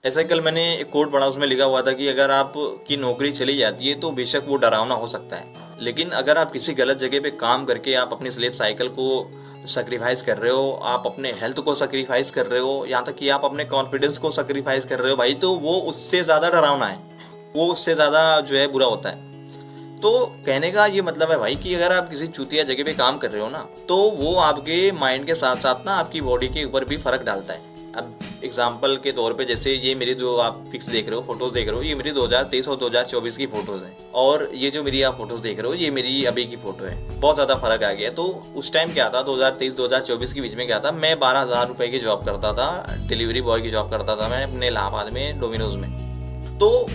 ऐसा कल मैंने एक कोट पढ़ा, उसमें लिखा हुआ था कि अगर आपकी नौकरी चली जाती है तो बेशक वो डरावना हो सकता है, लेकिन अगर आप किसी गलत जगह पे काम करके आप अपनी स्लीप साइकिल को सेक्रीफाइस कर रहे हो, आप अपने हेल्थ को सेक्रीफाइस कर रहे हो, यहाँ तक कि आप अपने कॉन्फिडेंस को सेक्रीफाइस कर रहे हो भाई, तो वो उससे ज़्यादा डरावना है, वो उससे ज़्यादा जो है बुरा होता है। तो कहने का ये मतलब है भाई कि अगर आप किसी चूतिया जगह पे काम कर रहे हो ना, तो वो आपके माइंड के साथ साथ ना आपकी बॉडी के ऊपर भी फर्क डालता है। अब एग्जाम्पल के तौर पे, जैसे ये मेरी जो आप पिक्स देख रहे हो, फोटोज देख रहे हो, ये मेरी 2023 और 2024 की फोटोज हैं, और ये जो मेरी आप फोटोज देख रहे हो ये मेरी अभी की फोटो है। बहुत ज़्यादा फर्क आ गया। तो उस टाइम क्या था, 2023-2024 के बीच में क्या था, मैं 12,000 रुपये की जॉब करता था, डिलीवरी बॉय की जॉब करता था मैं अपने इलाहाबाद में डोमिनोज में। तो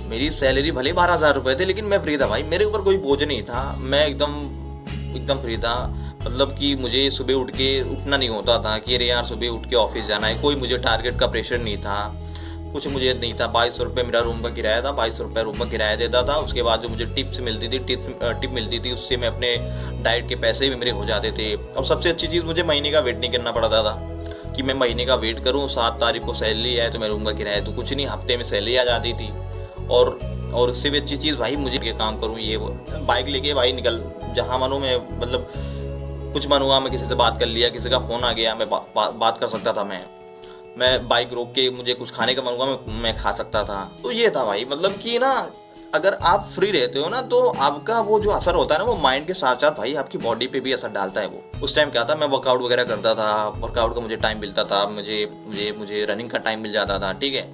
मेरी सैलरी भले 12,000 रुपये थे, लेकिन मैं फ्री था भाई, मेरे ऊपर कोई बोझ नहीं था, मैं एकदम एकदम फ्री था। मतलब कि मुझे सुबह उठ के उठना नहीं होता था कि अरे यार सुबह उठ के ऑफिस जाना है, कोई मुझे टारगेट का प्रेशर नहीं था, कुछ मुझे नहीं था। 2200 रुपये मेरा रूम का किराया था, 2200 रुपये रूम का किराया देता था। उसके बाद जो मुझे टिप्स मिलती थी, टिप मिलती थी, उससे मैं अपने डाइट के पैसे भी मेरे हो जाते थे। और सबसे अच्छी चीज़, मुझे महीने का वेट नहीं करना पड़ता था कि मैं महीने का वेट करूँ, 7 तारीख को सैलरी आए तो मैं रूम का किराया, तो कुछ नहीं, हफ्ते में सैलरी आ जाती थी। और और उससे भी अच्छी चीज़ भाई, मुझे के काम करूँ ये वो, बाइक लेके भाई निकल जहाँ मानो मैं, मतलब कुछ मन हुआ मैं किसी से बात कर लिया, किसी का फ़ोन आ गया, मैं बात कर सकता था। मैं बाइक रोक के मुझे कुछ खाने का मन हुआ, मैं खा सकता था। तो ये था भाई, मतलब कि ना अगर आप फ्री रहते हो ना, तो आपका वो जो असर होता है ना, वो माइंड के साथ साथ भाई आपकी बॉडी पे भी असर डालता है वो। उस टाइम क्या था, मैं वर्कआउट वगैरह करता था, वर्कआउट का मुझे टाइम मिलता था, मुझे मुझे मुझे रनिंग का टाइम मिल जाता था, ठीक है।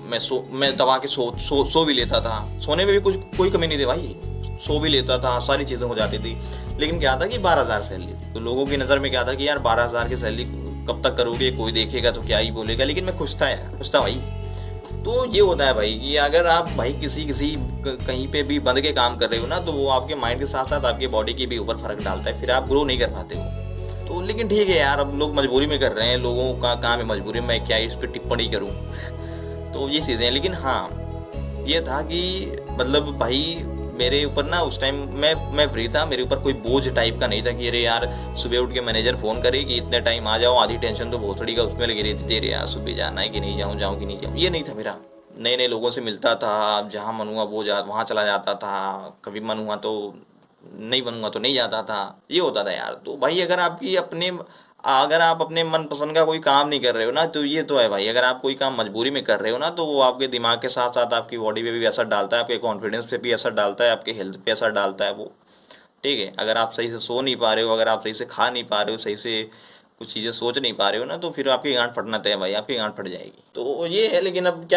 मैं दबा के सो भी लेता था, सोने में भी कुछ कोई कमी नहीं थी भाई, सो भी लेता था, सारी चीज़ें हो जाती थी। लेकिन क्या था कि 12,000 सैलरी थी, तो लोगों की नज़र में क्या था कि यार 12,000 की सैलरी कब तक करोगे, कोई देखेगा तो क्या ही बोलेगा, लेकिन मैं खुश था यार, खुश था भाई। तो ये होता है भाई कि अगर आप भाई किसी किसी कहीं पे भी बंद के काम कर रहे हो ना, तो वो आपके माइंड के साथ साथ आपके बॉडी के भी ऊपर फर्क डालता है, फिर आप ग्रो नहीं कर पाते हो। तो लेकिन ठीक है यार, अब लोग मजबूरी में कर रहे हैं, लोगों का काम है मजबूरी में, मैं क्या इस पर टिप्पणी करूँ। तो ये चीज़ें हैं, लेकिन हाँ ये था कि मतलब भाई मेरे ऊपर ना उस टाइम मैं फ्री था, मेरे ऊपर कोई बोझ टाइप का नहीं था कि अरे यार सुबह उठ के मैनेजर फ़ोन करे कि इतने टाइम आ जाओ, आधी टेंशन तो भोसड़ी का उसमें लगी रहती थी, अरे यार सुबह जाना है कि नहीं जाऊँ, जाऊँ कि नहीं जाऊँ, ये नहीं था मेरा। नए नए लोगों से मिलता था, अब जहाँ मन हुआ वो वहाँ चला जाता था, कभी मन हुआ तो नहीं बनूंगा तो नहीं जाता था, ये होता था यार। तो भाई अगर आप अपने मनपसंद का कोई काम नहीं कर रहे हो ना, तो ये तो है भाई, अगर आप कोई काम मजबूरी में कर रहे हो ना, तो वो आपके दिमाग के साथ साथ आपकी बॉडी पे भी असर डालता है, आपके कॉन्फिडेंस पे भी असर डालता है, आपके हेल्थ पे असर डालता है वो, ठीक है। अगर आप सही से सो नहीं पा रहे हो, अगर आप सही से खा नहीं पा रहे हो, सही से कुछ चीज़ें सोच नहीं पा रहे हो ना, तो फिर आपकी गांठ फटना तय है भाई, आपकी गांठ फट जाएगी। तो ये है, लेकिन अब क्या